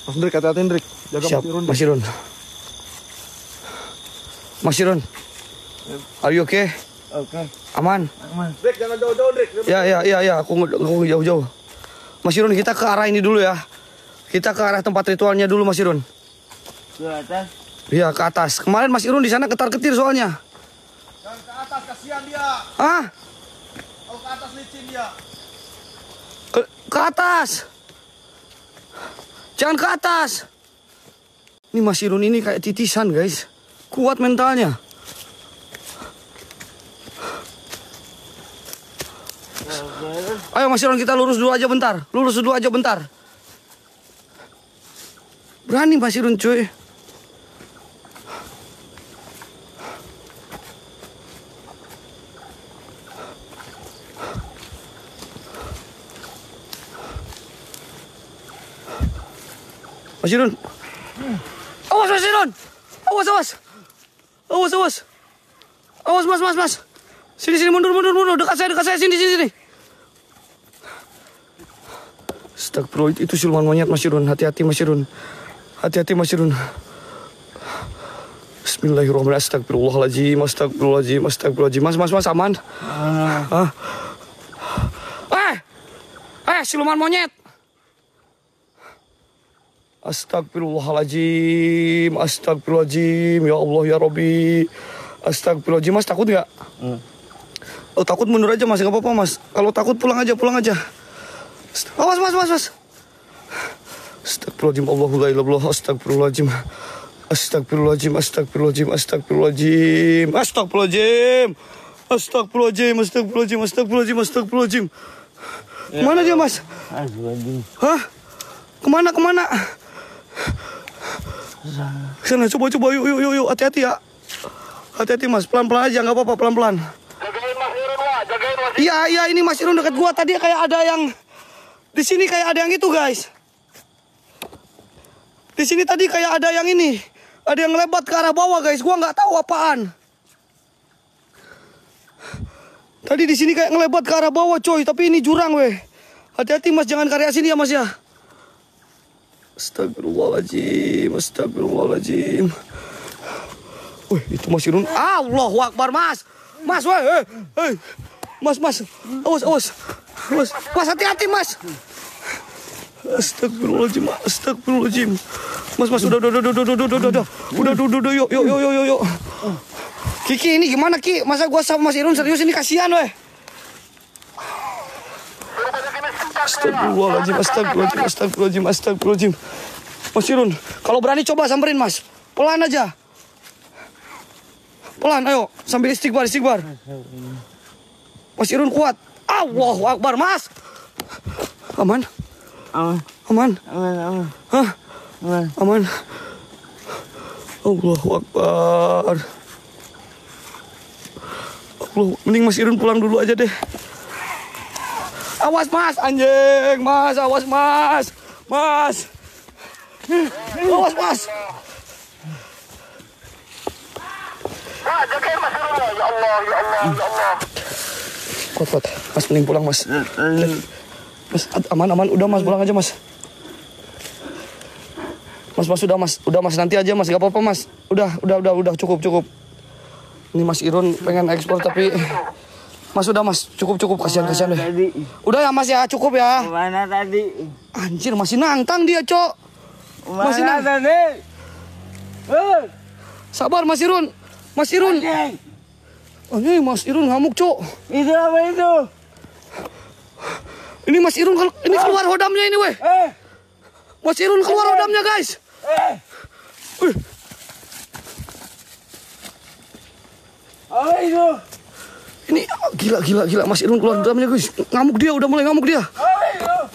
Mas Hendrik, hati-hati Hendrik. Jaga Siap, Mas Irun. Mas Irun. Are you okay? Oke. Aman? Aman. Hendrik, jangan jauh-jauh Hendrik. Ya, aku jauh-jauh. Mas Irun, kita ke arah ini dulu ya. Kita ke arah tempat ritualnya dulu, Mas Irun. Ke atas. Iya, ke atas. Kemarin Mas Irun di sana ketar-ketir soalnya. Jangan ke atas, kasihan dia. Ah? Kalau ke atas licin dia. Ke atas. Jangan ke atas. Ini Mas Irun ini kayak titisan, guys. Kuat mentalnya. Ayo Mas Irun, kita lurus dulu aja bentar. Lurus dulu aja bentar. Berani Mas Irun, cuy. Mas Irun. Awas Mas Irun. Awas. Awas Mas. Sini mundur. Dekat saya sini. Astagfirullah, itu siluman monyet Mas Irun. Hati-hati Mas Irun. Bismillahirrahmanirrahim. Astagfirullahaladzim. Mas aman? Siluman monyet. Astagfirullahaladzim. Ya Allah ya Rabbi. Astagfirullahaladzim. Mas takut gak? Oh, takut mundur aja Mas, gak apa-apa Mas. Kalau takut pulang aja. Awas Mas. Astagfirullahaladzim. Allahu la ilaha illallah. Astagfirullahaladzim. Kemana dia Mas? Hah? Kemana? Sana coba yuk hati-hati ya. Hati-hati Mas, pelan-pelan aja, nggak apa-apa, pelan-pelan. Jagain Mas Irun, Wak. Jagain Mas. Iya, ini Mas Irun dekat gua. Tadi kayak ada yang di sini, kayak ada yang itu, guys. Di sini tadi kayak ada yang ini. Ada yang lebat ke arah bawah, guys. Gua nggak tahu apaan. Tadi di sini kayak ngelebat ke arah bawah, coy. Tapi ini jurang, weh. Hati-hati Mas, jangan ke area sini ya Mas ya. Astagfirullahaladzim. Wih, itu Mas Irun. Allahu Akbar, Mas. Mas, weh. Mas. Awas. Mas, hati-hati, Mas. Astagfirullahaladzim. Mas, udah. Udah, yuk. Kiki, ini gimana, Ki? Masa gua sama Mas Irun serius ini, kasihan, weh. Astagfirullahaladzim. Mas Irun, kalau berani coba samperin Mas. Pelan aja. Pelan, ayo. Sambil istighfar. Mas Irun kuat. Allahu Akbar, Mas. Aman? Hah? Aman. Allahu Akbar. Mending Mas Irun pulang dulu aja deh. Awas Mas, anjing, Mas, awas Mas. Awas Mas. Jagain Mas Irun, ya Allah. Kuat. Mas, mending pulang Mas. Mas, aman. Udah Mas, pulang aja Mas. Mas, udah Mas, nanti aja Mas, gak apa-apa Mas. Udah, cukup. Ini Mas Irun pengen ekspor tapi Mas, udah Mas, cukup, kasihan deh. Udah ya Mas ya, cukup ya. Mana tadi? Anjir, masih nantang dia, Cok. Masih nantang. Sabar Mas Irun. Anjing, Mas Irun ngamuk, Cok. Itu apa itu? Ini Mas Irun, ini keluar hodamnya ini, weh. Mas Irun keluar hodamnya, guys. Apa itu? Ini gila Mas Irun keluar hodamnya, guys. Ngamuk dia, udah mulai ngamuk dia.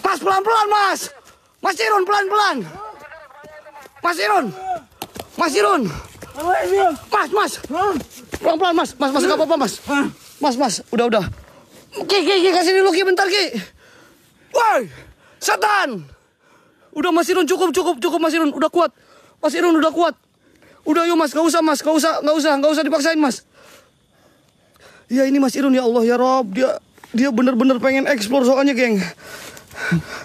Mas, pelan-pelan, Mas. Mas Irun, pelan-pelan. Mas Irun. Mas, pelan-pelan Mas. Mas, gak apa-apa Mas. Mas, udah. Ki, kasih dulu Ki, bentar Ki. Woi, setan. Udah Mas Irun, cukup Mas Irun, udah kuat. Mas Irun udah kuat. Udah yuk Mas, gak usah dipaksain Mas. Ya ini Mas Irun, ya Allah ya Rob, dia bener-bener pengen eksplor soalnya, geng.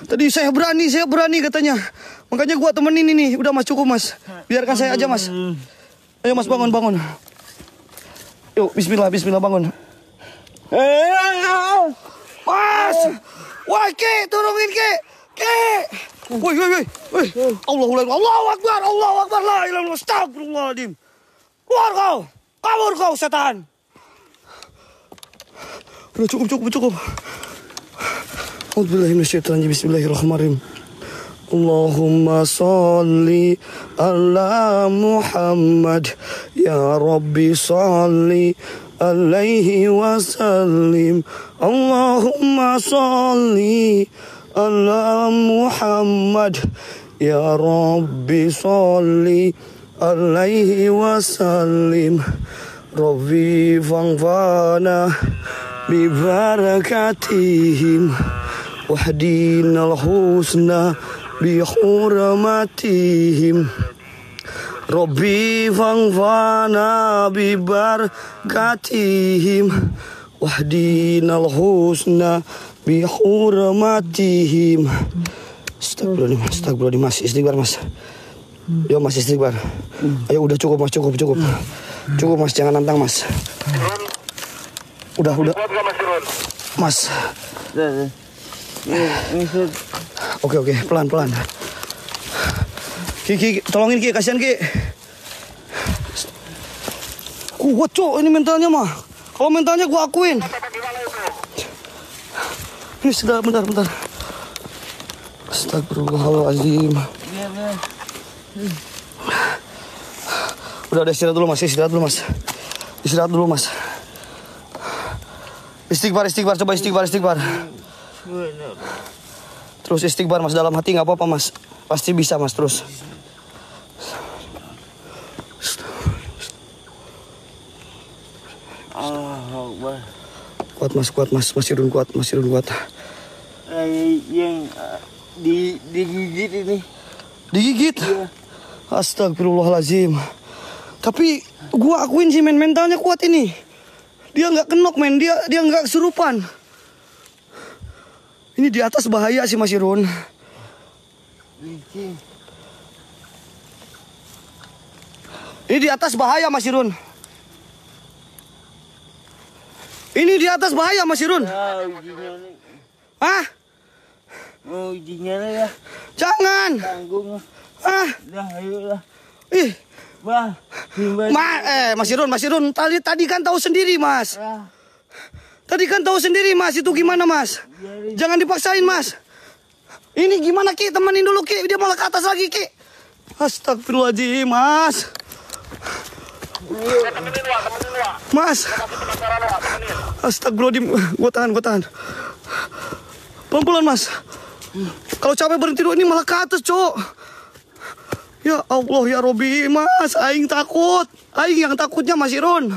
Tadi saya berani katanya. Makanya gua temenin ini. Udah mas, cukup mas. Biarkan saya aja mas. Ayo mas, bangun, bangun. Yuk, bismillah, bismillah, bangun. Mas! Wah, Ki, turunin Ki! Ki! Woi, woi, woi, woi. Allahu Akbar, la ilaha illallah, astagfirullahaladzim. Keluar kau! Kabur kau, setan! Udah cukup. A'udzubillahiminasyaitonirrajim. Bismillahirrahmanirrahim. Allahumma salli ala Muhammad. Ya Rabbi salli alaihi wasallim. Allahumma salli ala Muhammad. Ya Rabbi salli alaihi wasallim. Rabbi fangfana bibarakatihim wahdinal husna bihurmatihim. Rabbi fangfana bibarakatihim wahdinal husna bihurmatihim. Astagfirullahaladzim, mas, istighfar mas. Yo mas, istighfar. Ayo udah cukup mas, cukup. Cukup mas, jangan nantang mas. Udah. Mas. Oke, pelan. Ki, tolongin Ki, kasihan Ki. Kuat cok ini mentalnya mah. Kalau mentalnya gua akuin. Ini sudah, bentar. Astagfirullahaladzim. Udah istirahat dulu mas. Istirahat dulu mas. Istighfar, coba istighfar. Terus istighfar mas, dalam hati nggak apa-apa mas. Pasti bisa mas, terus. Kuat mas, masih kuat. Yang digigit ini. Digigit? Iya. Astagfirullahaladzim. Tapi gua akuin sih mentalnya kuat ini. Dia nggak kenok men, dia nggak kesurupan. Ini di atas bahaya sih Mas Irun. Ini di atas bahaya Mas Irun. Ini di atas bahaya Mas Irun. Hah? Mau ujinya ya. Jangan. Tanggung. Hah? Dah, ayolah. Ih. Mas Mas Irun, tadi kan tahu sendiri Mas. Tadi kan tahu sendiri Mas, itu gimana Mas? Jangan dipaksain Mas. Ini gimana Ki, temenin dulu Ki, dia malah ke atas lagi Ki. Astagfirullahaladzim Mas. Mas. Astagfirullahaladzim, gue tahan. Pelan-pelan Mas. Kalau capek berhenti dulu, ini malah ke atas cok. Ya Allah ya Robi, Mas, aing takut. Aing yang takutnya Mas Irun.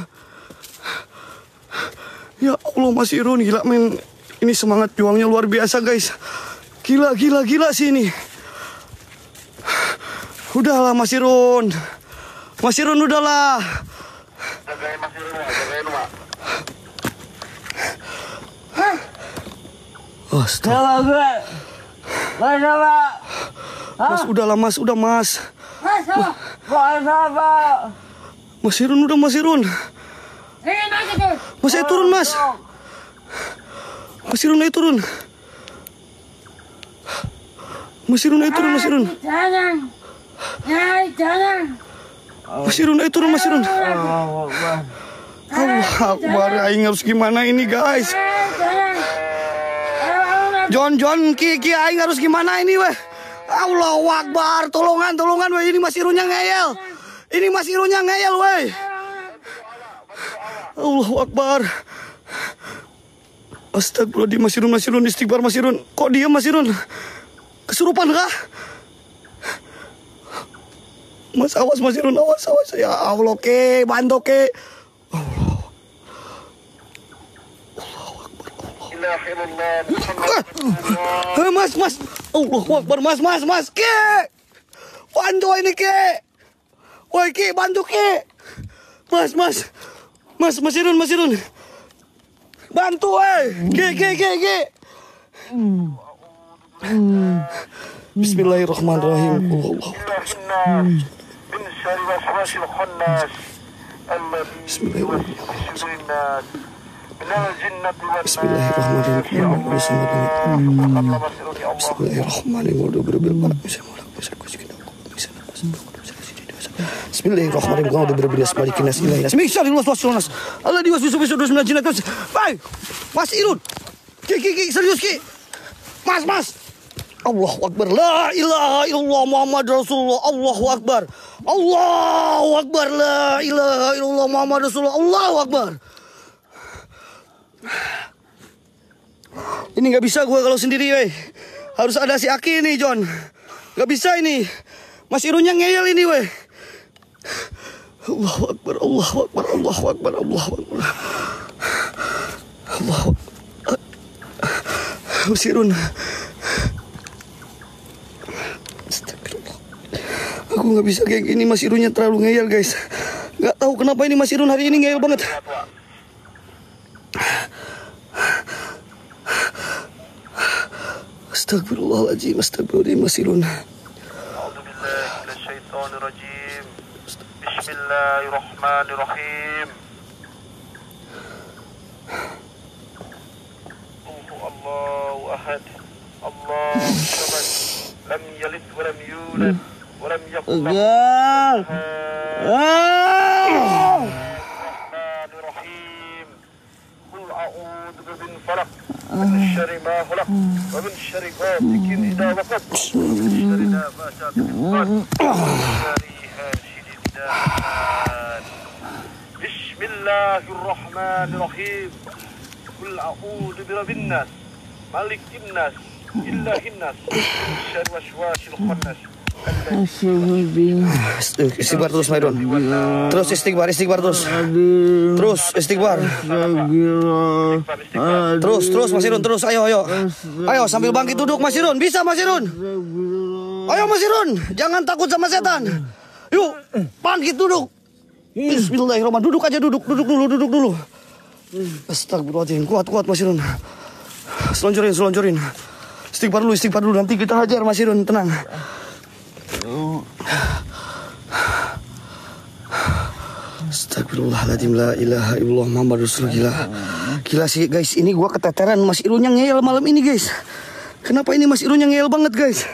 Ya Allah Mas Irun, gila men. Ini semangat juangnya luar biasa guys. Gila sih ini. Udahlah Mas Irun. Mas Irun udahlah. Jagain Mas Irun, jagain Pak. Astaga. Mas udahlah Mas, udah Mas. Mas Irun udah Mas Irun. Mas ayo turun Mas. Mas Irun ayo turun. Mas Irun ayo turun Mas Irun. Jangan. Mas Irun ayo turun Mas Irun. Allah Akbar, aing harus gimana ini guys? John Ki aing harus gimana ini weh? Allahu Akbar, tolongan weh, ini Mas Irunnya ngeyel. Ini Mas Irunnya ngeyel weh. Allahu Akbar. Astagfirullahaladzim Mas Irun, istighfar Mas Irun. Kok diam Mas Irun? Kesurupan kah? Mas awas Mas Irun, awas. Ya Allah ke, bantu ke. Mas. Allahu Akbar, Mas. Ke. Bantu ini ke. Woi Ki, bantu Ki. Mas Irun. Bantu Ki. Bismillahirrahmanirrahim. Allah. من شر وسواس الخناس الذي يوسوس في صدور الناس من الجنة والناس. Bismillahirrahmanirrahim. Mas Irun. Ki, serius Ki. Mas. Allahu Akbar. La ilaha illallah Muhammad Rasulullah. Allahu Akbar. Allahu Akbar. La ilaha illallah Muhammad Rasulullah. Allahu Akbar. Ini nggak bisa gue kalau sendiri, weh. Harus ada si Aki nih, John. Nggak bisa ini. Mas Irunnya ngeyel ini, weh. Allahu Akbar. Allahu Akbar. Allahu Akbar. Allahu Akbar. Allahu Akbar. Mas Irun. Aku nggak bisa kayak gini, Mas Irunnya terlalu ngeyel, guys. Nggak tahu kenapa ini Mas Irun hari ini ngeyel banget. Astagfirullahaladzim, astagfirullahaladzim, Mas Irun. Bismillahirrahmanirrahim. Allahu ahad, Allahu samad, lam yalid wa lam yulad. ولم يكن له الرحمن الرحيم. قل أعوذ برب الفلق من شر ما خلق ومن شر غاسق إذا وقب ومن شر نفاثات في العقد ومن شر حاسد إذا حسد. بسم الله الرحمن الرحيم. قل أعوذ برب الناس ملك الناس إله الناس من شر وسواس الخناس. Istighfar terus, Maidon. Terus istighfar terus. Terus istighfar. Terus Mas Irun, terus. Ayo. Ayo sambil bangkit duduk, Mas Irun. Bisa, Mas Irun. Ayo, Mas Irun. Jangan takut sama setan. Yuk, bangkit duduk. Bismillahirrahmanirrahim. Duduk aja, duduk dulu. Astagfirullahaladzim. Kuat, Mas Irun. Selonjorin. Istighfar dulu. Nanti kita hajar, Mas Irun. Tenang. Astagfirullahaladzim. La ilaha illallah Muhammad Rasulullah. Gila sih, guys. Ini gua keteteran. Mas Irunnya ngeyel malam ini, guys. Kenapa ini Mas Irunnya ngeyel banget, guys?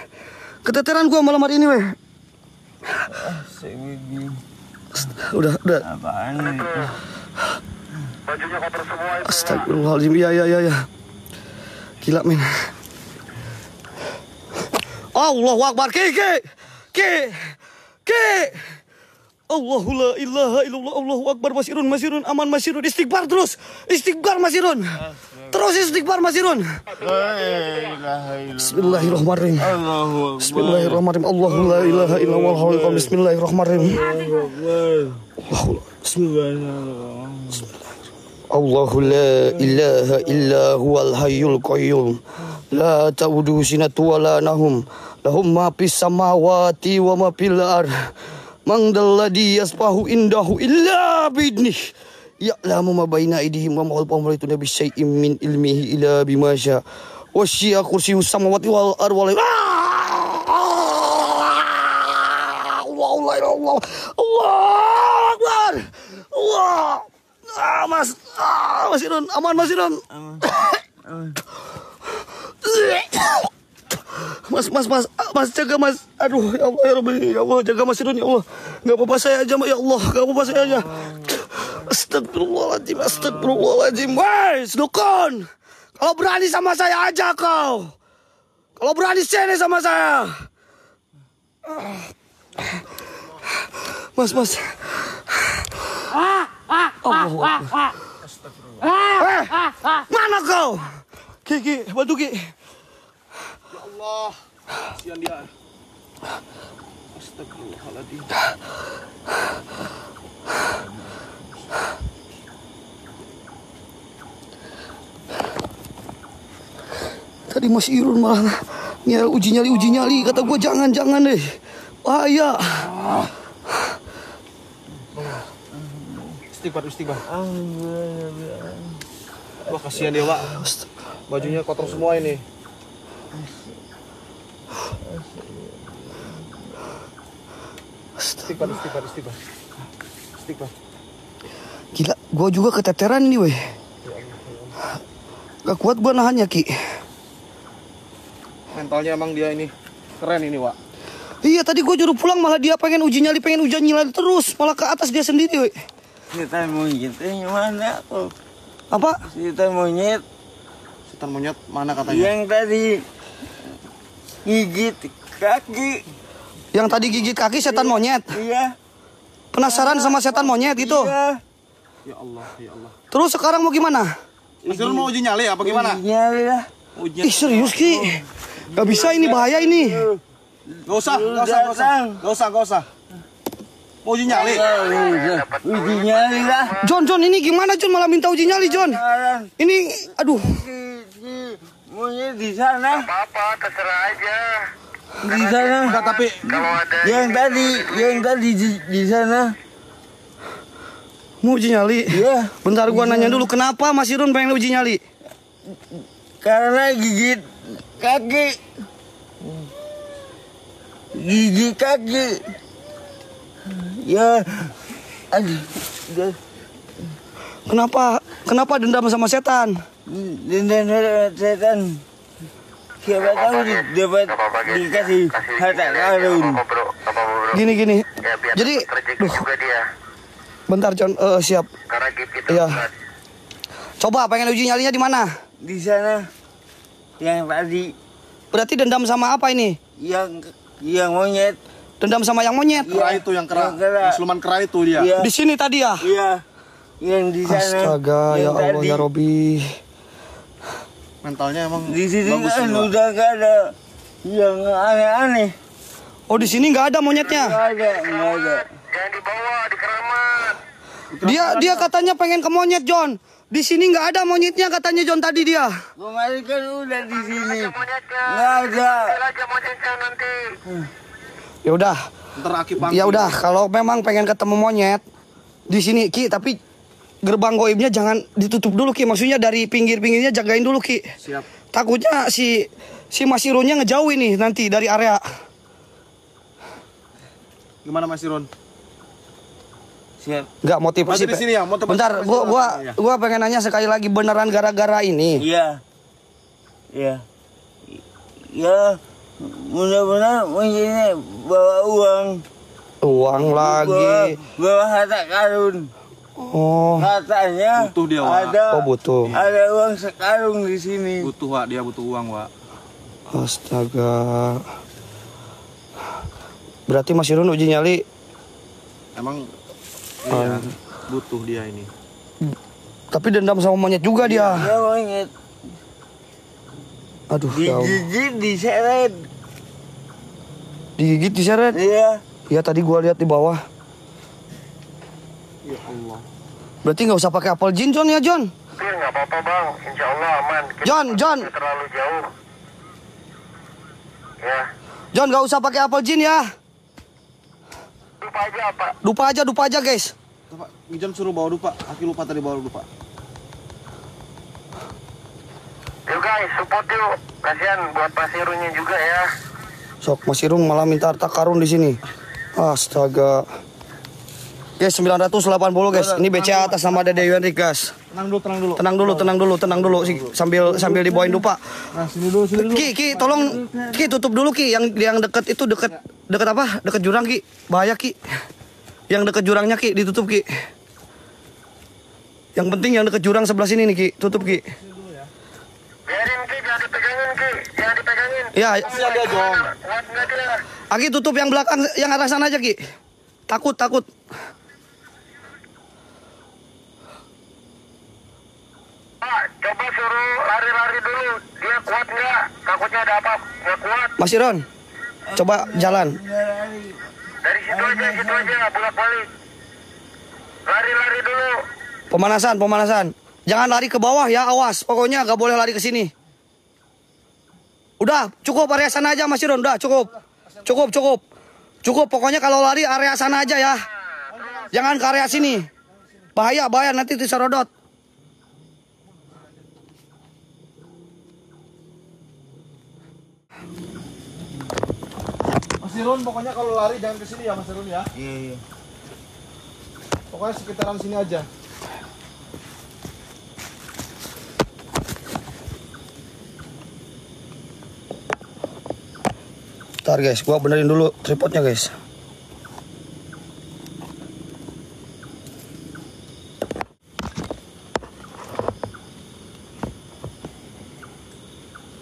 Keteteran gua malam hari ini, weh. Udah. Apaan itu? Bajunya kotor semua itu. Astagfirullahaladzim. Iya. Gila, men. Allahu Akbar. Ki. Allahu la ilaha illallah. Allahu Akbar. Mas Irun. Aman, Mas Irun. Istighfar terus. Mas Irun. Terus istighfar, Mas Irun. Bismillahirrahmanirrahim. Bismillahirrahmanirrahim. Allahu la ilaha illallah. Bismillahirrahmanirrahim. Allahu la ilaha illa huwal hayyul qayyum. La ta'uduhu sinatu wa la nahum. Lahum ma fis samawati wa ma fil ardh. Man dalladhi yasfahu indahu illa bi'idnih. Ya'lamu ma baina aydihim wa ma khalfahum wa la yuhituna bi syai'in min ilmihi illa bima syaa. Wasi'a kursiyyus samawati wal ardh. Allahu Akbar. Allah. Mas Irun, aman, Mas Irun. Mas jaga, Mas. Aduh, ya Allah, ya Rabbi, ya Allah, jaga Mas Irun, ya Allah. Enggak apa-apa saya aja, ya Allah, enggak apa-apa saya aja. Astagfirullahaladzim. Woi, dukun. Kalau berani sama saya aja kau. Kalau berani sini sama saya. Mas. Allahu Akbar. Mana kau? Ki, bantu Ki. Ya Allah, kasihan dia. Astagfirullahaladzim. Tadi Mas Irun malah uji nyali. Kata gue jangan deh. Bahaya. Istighfar. Wah, kasihan dia, Pak. Bajunya kotor semua ini. Astaga. Istighfar. Gila, gua juga keteteran nih, weh. Gak kuat gua nahannya, Ki. Mentalnya emang dia ini keren ini, Wak. Iya, tadi gua juru pulang malah dia pengen uji nyali terus, malah ke atas dia sendiri, weh. Setan monyetnya mana kok? Apa? Setan monyet Setan monyet mana katanya? yang tadi gigit kaki. Yang tadi gigit kaki setan monyet. Iya. Penasaran sama setan monyet gitu. Iya. Ya Allah, ya Allah. Terus sekarang mau gimana? Mas Irun mau uji nyali apa gimana? Nyali lah. Ih, serius, Ki. Gak bisa ini, bahaya ini. Gak usah. Mau uji nyali? Uji nyali lah. John, ini gimana, John? Malah minta uji nyali, John. Ini, aduh. Monyet di sana. Apa terserah aja. Di sana. Enggak, tapi Kalau ada Yang tadi di sana. Mau uji nyali? Iya. Bentar, gua nanya dulu. Kenapa Mas Irun pengen uji nyali? Karena gigit kaki. Gigit kaki. Ya. Aduh. Kenapa dendam sama setan? Dan setan. Siapa tahu dapat dikasih harta karun. bro. Gini. Ya biar Jadi, rezeki juga dia. bentar, John. Siap. Karena gift itu Iya. berat. Coba pengen uji nyalinya di mana? Di sana. Yang tadi. Berarti dendam sama apa ini? Yang monyet. Dendam sama yang monyet. kera itu yang kera. Yang kera. Siluman kera itu dia. Iya. Di sini tadi ya? Iya. Yang di sana. Astaga, ya Yang Allah, tadi. ya Robi. Mentalnya emang Di sini bagus kan ini, Wak. udah gak ada yang aneh-aneh. Oh, di sini nggak ada monyetnya. Nggak ada. Jangan dibawa di keramat. Dia katanya pengen ke monyet, John. Di sini nggak ada monyetnya katanya, John, tadi dia. Kemarin kan udah di sini. Monyetnya. Nggak ada. Ambil aja monyetnya nanti. Ya udah. Ntar Aki panggil. Ya udah, kalau memang pengen ketemu monyet di sini, Ki, tapi gerbang goibnya jangan ditutup dulu, Ki. Maksudnya dari pinggir-pinggirnya jagain dulu, Ki. Siap. Takutnya si Mas Irunnya ngejauh ini nanti dari area. Gimana Mas Irun? Siap. Enggak motivasi. Berarti di sini ya, motivasi Bentar, Mas Irun. Iya. gua pengen nanya sekali lagi, beneran gara-gara ini? Iya. Iya. Ya, mudah-mudahan monyetnya bawa uang. Uang lagi. Bawa harta karun. Oh, Katanya Butuh dia, Wak. ada butuh. ada uang sekarung di sini. Butuh, Wak. Dia butuh uang, Wak. Astaga. Berarti Mas Irun uji nyali. Emang iya, butuh dia ini. Tapi dendam sama monyet juga dia. Ya monyet Aduh, ya Allah. digigit diseret. Digigit, diseret. Iya. Ya tadi gua lihat di bawah. Ya Allah. Berarti nggak usah pakai apel jin, John, ya, John. Tapi nggak apa-apa bang. Insya Allah aman. Kita John. nggak terlalu jauh. Ya. John, nggak usah pakai apel jin ya. Lupa aja Pak. Dupa aja, guys. Tuh, Pak. Ngijan suruh bawa dupa. Aki lupa tadi bawa dupa. Yuk guys, support yuk. Kasihan buat Pak Irunnya juga ya. Sok, Mas Irun malah minta harta karun di sini. Astaga. Guys, 980 guys. Ini BCA atas nama Dede Yuenrik, guys. Tenang dulu. Tenang dulu sih, sambil dibawain dupa. Nah, sini dulu. Ki, tolong Ki tutup dulu, Ki. Yang dekat itu dekat apa? Dekat jurang, Ki. Bahaya, Ki. Yang dekat jurangnya, Ki, ditutup, Ki. Yang penting yang dekat jurang sebelah sini nih, Ki. Tutup, Ki. Biarin Ki, jangan dipegangin Ki. Jangan dipegangin. Ya, Kasihan dia, John. Kuat nggak dia? Aki tutup yang belakang, yang arah sana aja, Ki. Takut. Pak, coba suruh lari-lari dulu. Dia kuat nggak? Takutnya ada apa? Nggak kuat. Mas Iron, coba jalan. Dari situ aja, bolak-balik. Lari-lari dulu. Pemanasan. Jangan lari ke bawah ya, awas. Pokoknya gak boleh lari ke sini. Udah, cukup area sana aja, Mas Iron. Udah, cukup. Pokoknya kalau lari area sana aja ya. Jangan ke area sini. Bahaya nanti diserodot. Irun pokoknya kalau lari jangan ke sini ya Mas Irun ya. Iya. Pokoknya sekitaran sini aja. Ntar guys, gua benerin dulu tripodnya guys.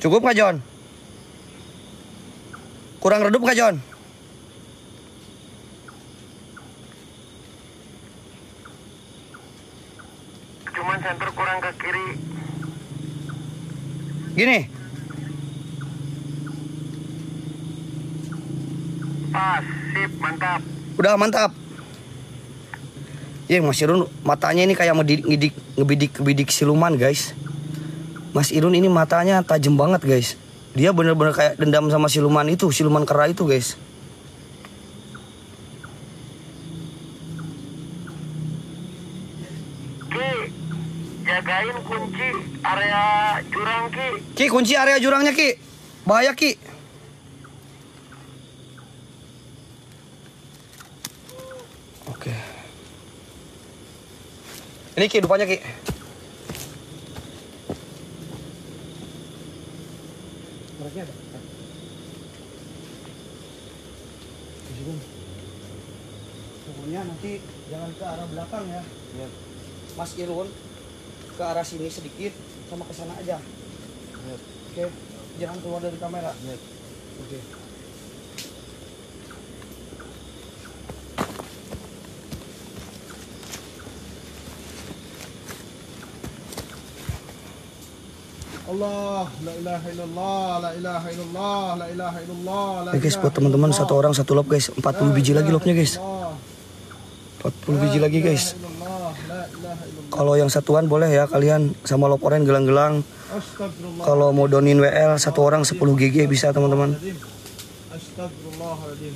Cukup nggak John? Kurang redup nggak John? Cuman center kurang ke kiri. Gini. Pas, sip, mantap. Udah mantap. Ya Mas Irun matanya ini kayak ngebidik siluman guys. Mas Irun ini matanya tajam banget guys. Dia bener-bener kayak dendam sama siluman itu, siluman kera itu guys. Ki, jagain kunci area jurang Ki. Ki kunci area jurangnya Ki. Bahaya Ki. Oke. Ini Ki depannya Ki. Pokoknya nanti jangan ke arah belakang ya. Mas Irun ke arah sini sedikit sama ke sana aja. Oke, jangan keluar dari kamera. Oke. Allah, la ilaha illallah, la ilaha illallah, la ilaha illallah. Oke guys, buat teman-teman satu orang satu lob guys, 40 biji lagi lobnya guys. 40 biji lagi guys. Kalau yang satuan boleh ya kalian sama lob oren gelang-gelang. Kalau mau donin WL satu orang 10 GG bisa teman-teman. Astagfirullahaladzim.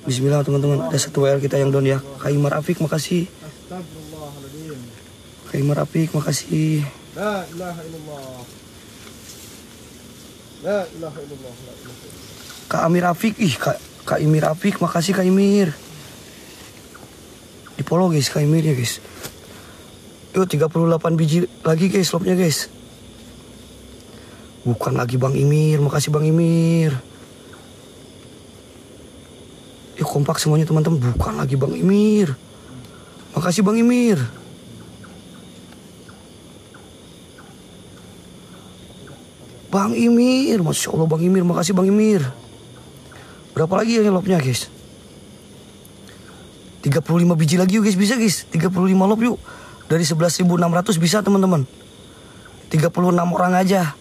Bismillah teman-teman, ada satu WL kita yang don ya. Kaimar Afik makasih. Astagfirullahaladzim. Kaimar Afik makasih. La ilaha illallah. La ilaha illallah. La ilaha illallah. Kak Amir Afik, Kak Imir Afik makasih Kak Imir. Di follow guys Kak Imir ya guys. Yuk 38 biji lagi guys lobnya guys. Bukan lagi Bang Imir, makasih Bang Imir. Yuk kompak semuanya teman-teman, bukan lagi Bang Imir. Makasih Bang Imir. Bang Imir, Masya Allah Bang Imir, makasih Bang Imir. Berapa lagi ya lobnya guys? 35 biji lagi yuk guys, bisa guys. 35 lob yuk. Dari 11.600 bisa teman-teman. 36 orang aja.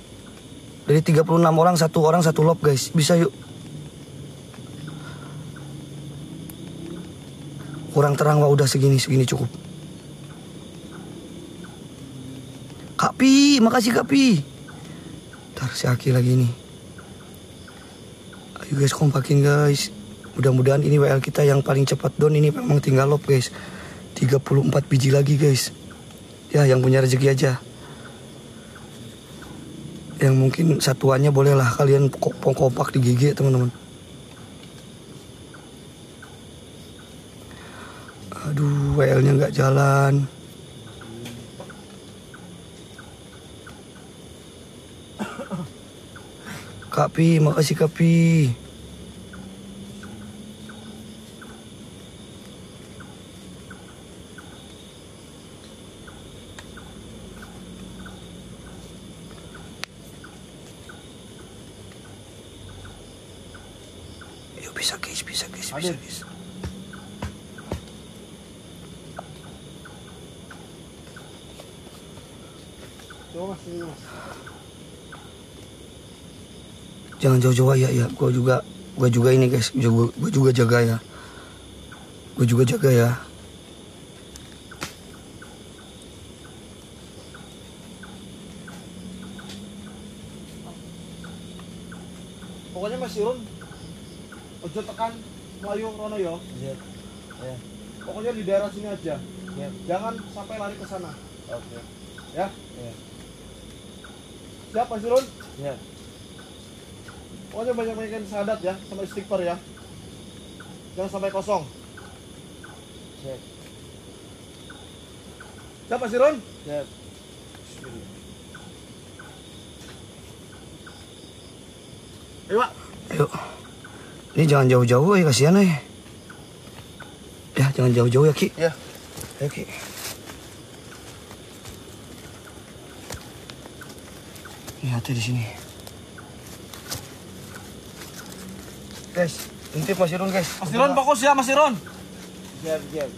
Dari 36 orang satu lob guys, bisa yuk. Kurang terang wah udah segini cukup. Kak Pi, makasih Kak Pi. Ntar si Aki lagi nih. Ayo guys kompakin guys. Mudah-mudahan ini WL kita yang paling cepat don. Ini memang tinggal lob guys. 34 biji lagi guys. Ya yang punya rezeki aja. Yang mungkin satuannya bolehlah kalian kompak di GG teman-teman. Aduh WL-nya nggak jalan. Kak Pi, makasih Kak Pi. Yuk bisa guys. Jangan jauh-jauh ya. Gua juga ini guys. Gua juga jaga ya. Pokoknya Mas Irun ojo tekan Melayu Rono yo. Iya. Ya. Pokoknya di daerah sini aja. Ya. Jangan sampai lari ke sana. Oke. Ya. Ya. Siap Mas Irun? Ya. Pokoknya banyak-banyakin syahadat ya, sama istighfar ya. Jangan sampai kosong. Siap. Siap Mas Irun? Siap. Bismillah. Ayo Pak. Ayo. Ini jangan jauh-jauh ya, kasihan ya. Ya, jangan jauh-jauh ya, Ki. Ya. Ayo, Ki. Ini hati di sini. Guys, intip Mas Irun, guys. Mas Irun fokus ya, Mas Irun. Siap, siap.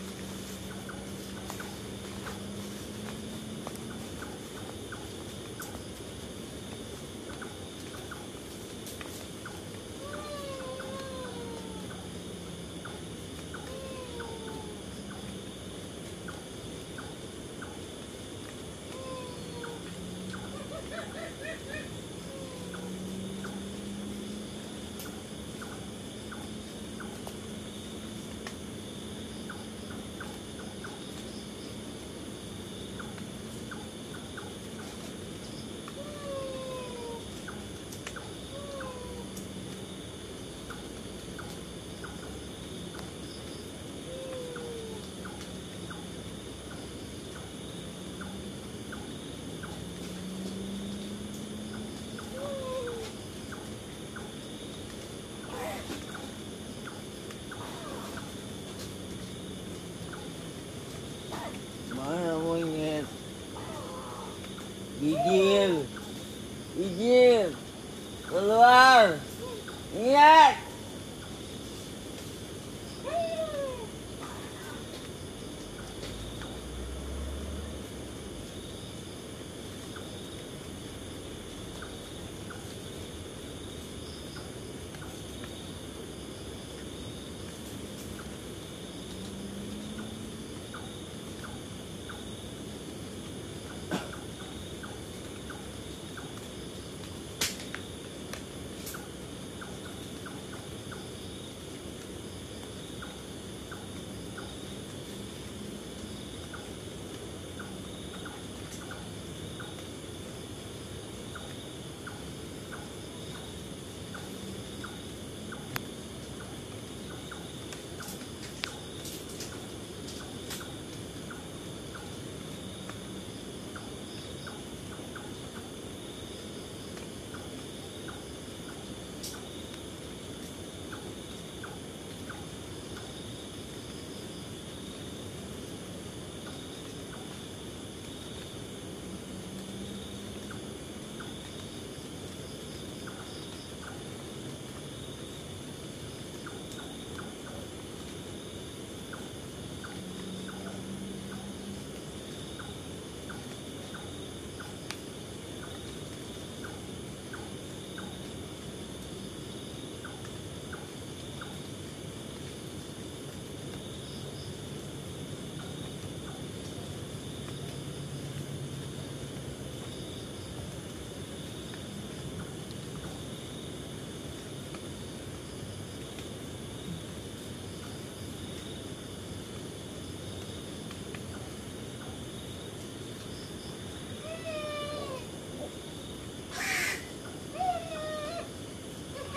Mana monyet? Gigil. Gigil. Keluar. Ingat.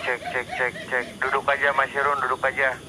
Cek. Duduk aja Mas Irun, duduk aja.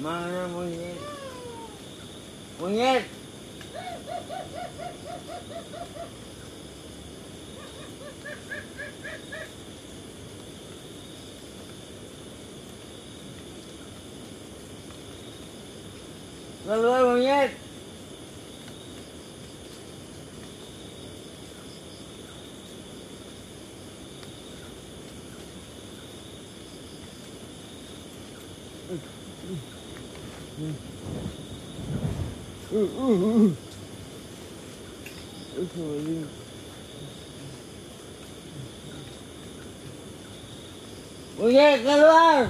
Mana monyet? Monyet! Keluar monyet! Monyet keluar!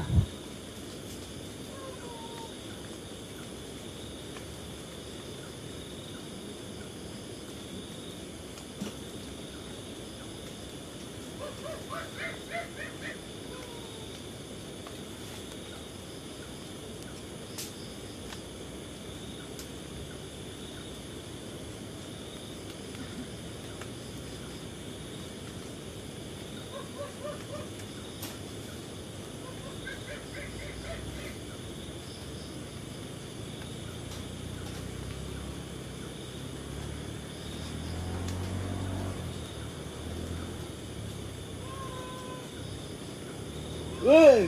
Woi!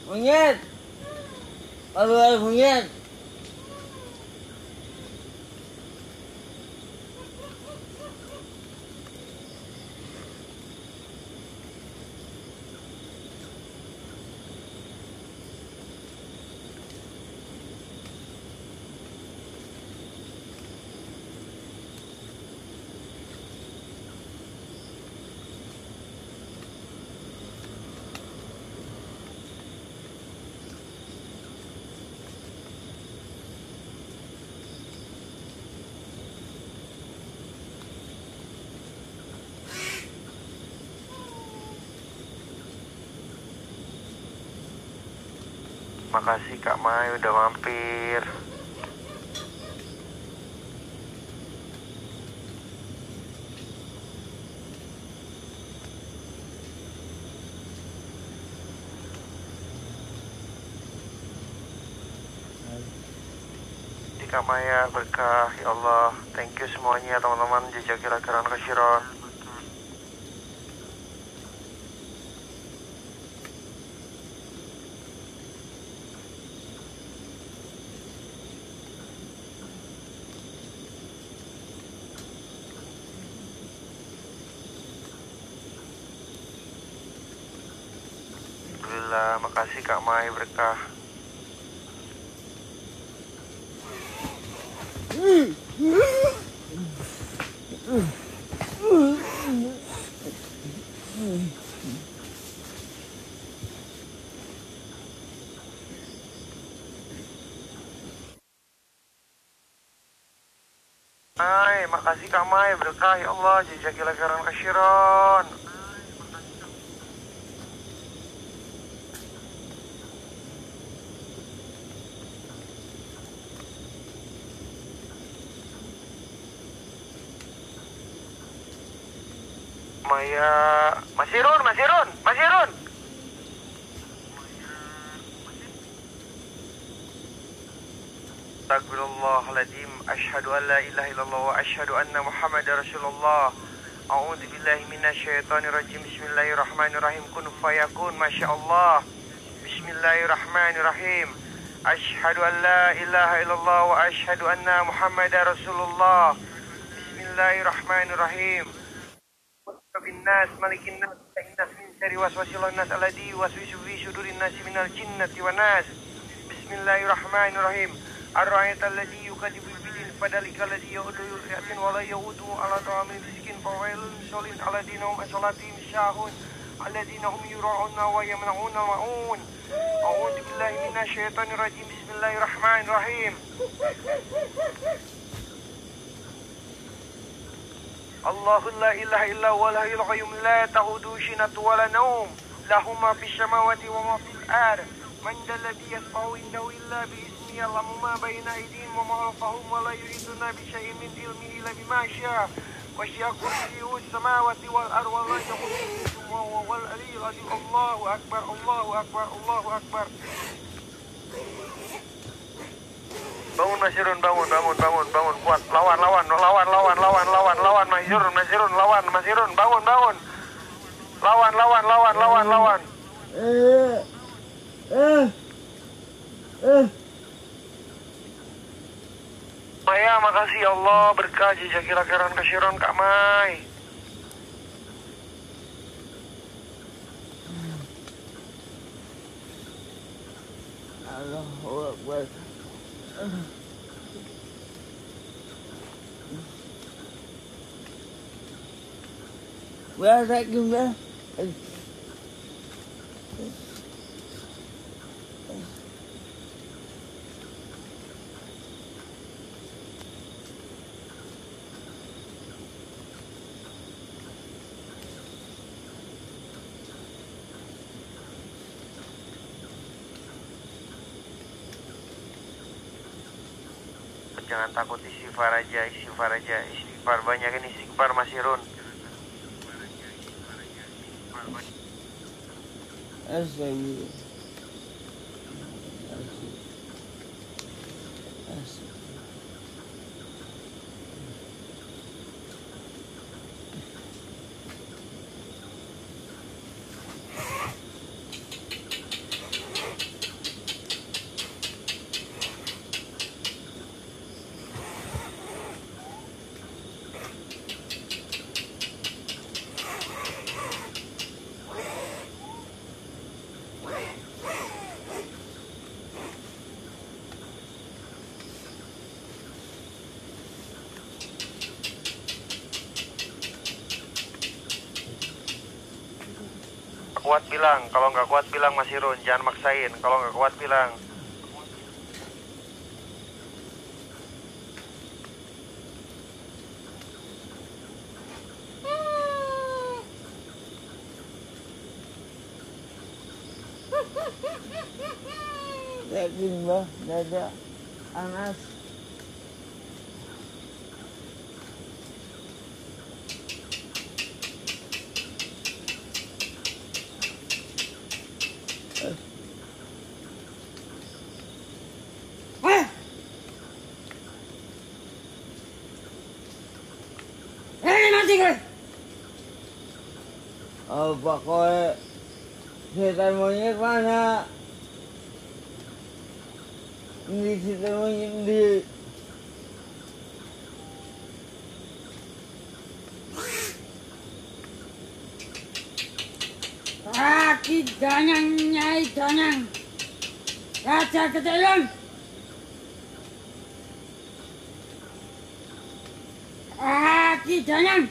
Monyet! Keluar monyet! Makasih Kak Mai udah mampir. Di Kak Maya berkah ya Allah. Thank you semuanya teman-teman. Jazakillah khairan katsiran. Alhamdulillah, makasih Kak Mai berkah. Mai, makasih Kak Mai, berkah ya Allah, jazakallahu khairan katsiran. Maya, Mas Irun. Astagfirullahaladzim. Asyhadu an la ilaha illallah wa asyhadu anna Muhammadar Rasulullah. A'udzu billahi minasyaitonir rajim. Bismillahirrahmanirrahim. Kun fayakun. Masyaallah. Bismillahirrahmanirrahim. Asyhadu an la ilaha illallah wa asyhadu anna Muhammadar Rasulullah. Bismillahirrahmanirrahim. Binnas malikin nas ta'innas min syarri waswasil nas alladzi yuwaswisu fi sudurin nasi minal jinnati wan nas. Bismillahirrahmanirrahim. Ar-ra'aytal ladzi yukadzibu bil fadalika ladzi yu'du yatin wa la yu'du ala ta'amil miskin fawailun musallin alladzi hum salatihim sahun alladzi hum yura'una wa yamna'una ma'un. A'udzu billahi minasy syaithanir rajim. Bismillahirrahmanirrahim. Allahu la ilaha illa huwal hayyul qayyum la ta'uduhu sinatun wa la nawm lahu ma fis samawati wa ma fil ardh man dhal ladzi yashfa'u indahu illa bi idhnihi ya'lamu ma bayna aydihim wa ma khalfahum wa la yuhituna bi shay'in min ilmihi illa bima sha'a wasi'a kursiyyuhu as-samawati wal ardh wa la yaquduhu wa huwal aliyyul azim. Allahu akbar, Allahu akbar, Allahu akbar. Bangun Mas Irun, bangun, kuat, lawan Mas Irun, lawan Mas Irun, bangun, lawan. Maya, makasih ya Allah, berkah jazakallahu khairan katsiran Kak Mai. Allahu Akbar. Where that gimana? Jangan takut, istighfar aja, istighfar banyakin istighfar Mas Irun. Astagfirullah. Kuat bilang, kalau nggak kuat bilang Mas Irun, jangan maksain. Kalau nggak kuat bilang. Yakin bah, dada Anas. Apa kowe setan monyet mana? Ini setan monyet di Kaki danyang nyai danyang Raja Ketelon. Kaki danyang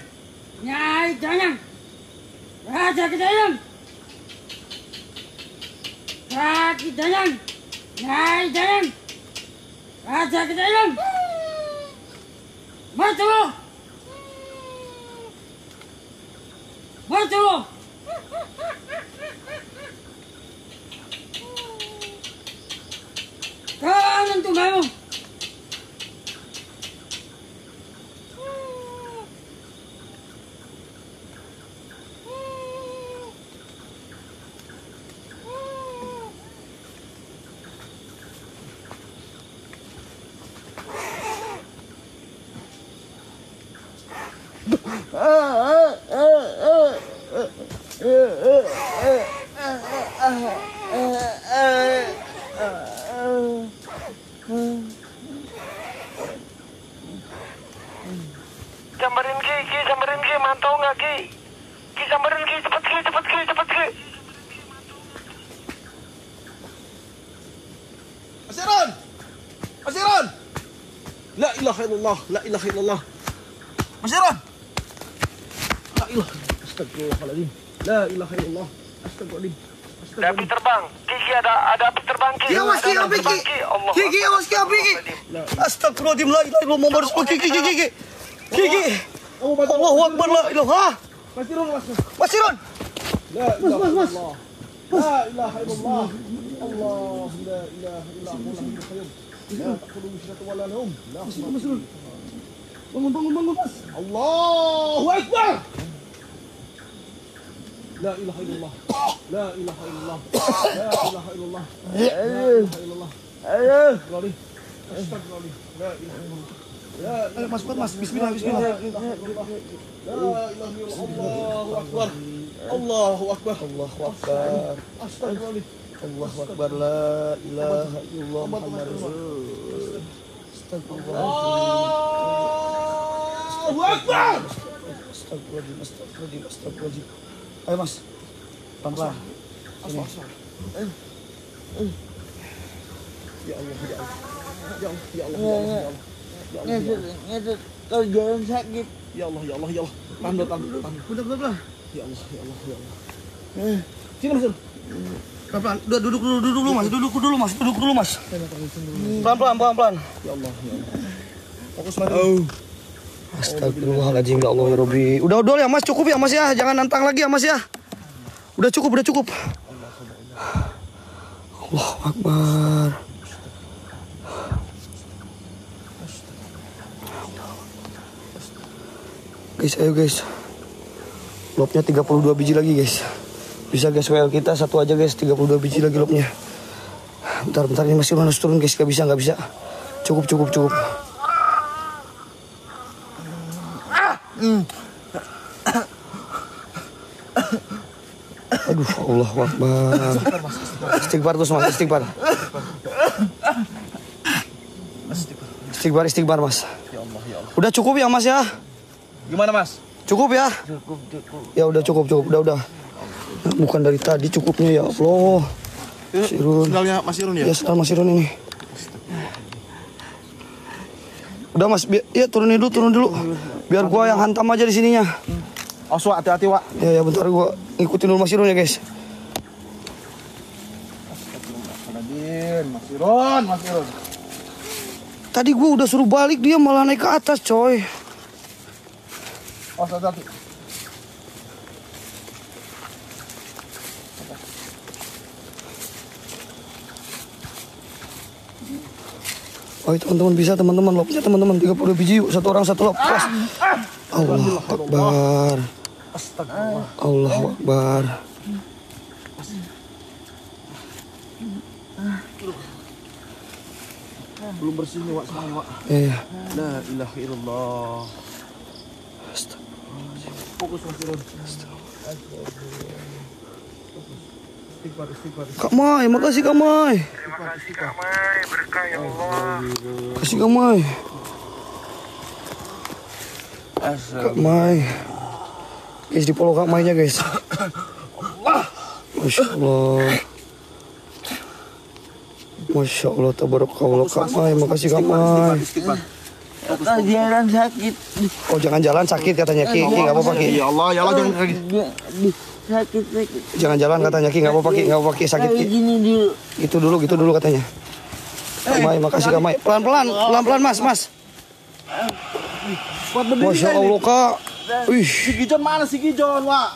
nyai danyang Raja Ketelon. Kaki danyang nyai danyang Raja Ketelon. Maju. Maju. Kanan tunggamu. Samperin Ki, mantau nggak Ki? Ki samperin Ki, cepet Ki. Mas Iron! La ilaha illallah. Mas Iron! La ilaha. Astagfirullahaladzim. La ilaha illallah. Astagfirullahaladzim. Ada api terbang. Ki ada api terbang Ki. Ki, awas Ki, api Ki. Ki, awas Ki, api Ki. Astagfirullahaladzim, la ilaha illallah Muhammad Rasulullah. Ki. Allahu Akbar, la ilaha. Mas Iron. Mas Iron. La ilaha illallah. La ilaha illallah. Allah, la ilaha illallah. La taqulu syiratu wa la naum. Bangun, Mas. Allahu Akbar. La ilaha illallah. La ilaha illallah. La ilaha illallah. La ilaha illallah. Astagfirullah. Astagfirullah. La ilaha illallah. Ayo Mas, kuat Mas. Bismillah. La ilaha illallah. Allahu Akbar. Allahu Akbar. Astagfirullah. Allahu Akbar, la ilaha illallah Muhammad Rasulullah. Astagfirullah. Allahu Akbar. Astagfirullahaladzim. Ayo Mas, pelan-pelan. Ya Allah. Ngedut. Kalau jalan sakit. Ya Allah. Tahan. Udah. Ya Allah. Sini Mas. Pelan-pelan. Duduk dulu Mas. Pelan-pelan. Ya Allah. Fokus Mas. Astagfirullahaladzim, ya Allah ya Rabbi. Udah ya Mas, cukup ya Mas ya. Jangan nantang lagi ya Mas ya. Udah cukup. Allahu Akbar. Ayo guys. Lobnya 32 biji lagi guys. Bisa guys, WL kita satu aja guys, 32 biji lagi lobnya. Bentar ini masih harus turun guys, gak bisa. Cukup. Aduh, Allahu Akbar. Istighfar terus Mas, istighfar. Istighfar Mas. Ya Allah. Udah cukup ya Mas ya? Gimana Mas? Cukup ya? Cukup. Ya udah cukup. Udah. Bukan dari tadi cukupnya ya Allah. Sirun. Sendalnya Mas Irun ya? Ya sendal Mas Irun ini. Udah Mas, ya turun dulu. Biar gua yang hantam aja di sininya. Awas Wak, hati-hati Wak. Ya bentar gua ngikutin dulu Mas Irun ya guys. Mas Irun. Tadi gua udah suruh balik, dia malah naik ke atas coy. Awas hati-hati. Oh teman-teman bisa teman-teman, lobnya teman-teman 32 biji yuk, satu orang satu lob. Pas. Allahu Akbar. Astagfirullah. Allahu Akbar. Belum bersih nih Wak, semuanya Wak. Iya. La ilaha illallah. Astagfirullahaladzim. Fokus Mas Irun. Istighfar. Kak Mai, makasih Kak Mai. Terima kasih Kak Mai, berkah ya Allah. Kasih Kak Mai. Kak Mai. Guys, di follow Kak Mai nya guys. Masya Allah. Masya Allah, tabarakallah Kak Mai. Makasih Kak Mai. Kalau jalan sakit. Oh jangan jalan sakit katanya Ki. Ki nggak apa-apa Ki. Ya Allah jangan lagi. Sakit. Jangan jalan katanya Ki, nggak apa-apa Ki, sakit Ki. Kayak gini dulu. Gitu dulu katanya. Kak Mai, makasih Kak Mai. Pelan-pelan Mas. Kuat berdiri. Masya Allah kak. Wih. Si Gijon mana si Gijon, Wak?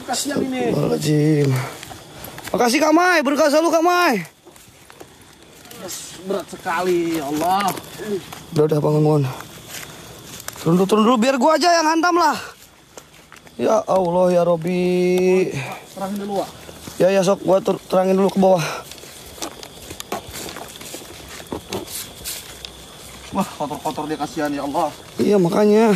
Kasihan ini. Astagfirullahaladzim. Makasih Kak Mai, berkah selalu Kak Mai. Berat sekali, ya Allah. Udah bangun. Turun dulu biar gua aja yang hantam lah. Ya Allah ya Robi. Terangin dulu, Wak. Ya sok gua terangin dulu ke bawah. Wah, kotor-kotor dia, kasihan ya Allah. Iya makanya.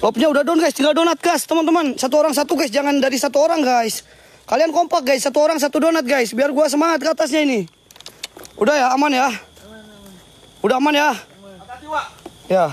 Lopnya udah down guys, tinggal donat guys teman-teman. Satu orang satu guys, jangan dari satu orang guys. Kalian kompak guys, satu orang satu donat guys. Biar gua semangat ke atasnya ini. Udah ya, aman ya? Udah aman ya? Makasih, Wak. Ya.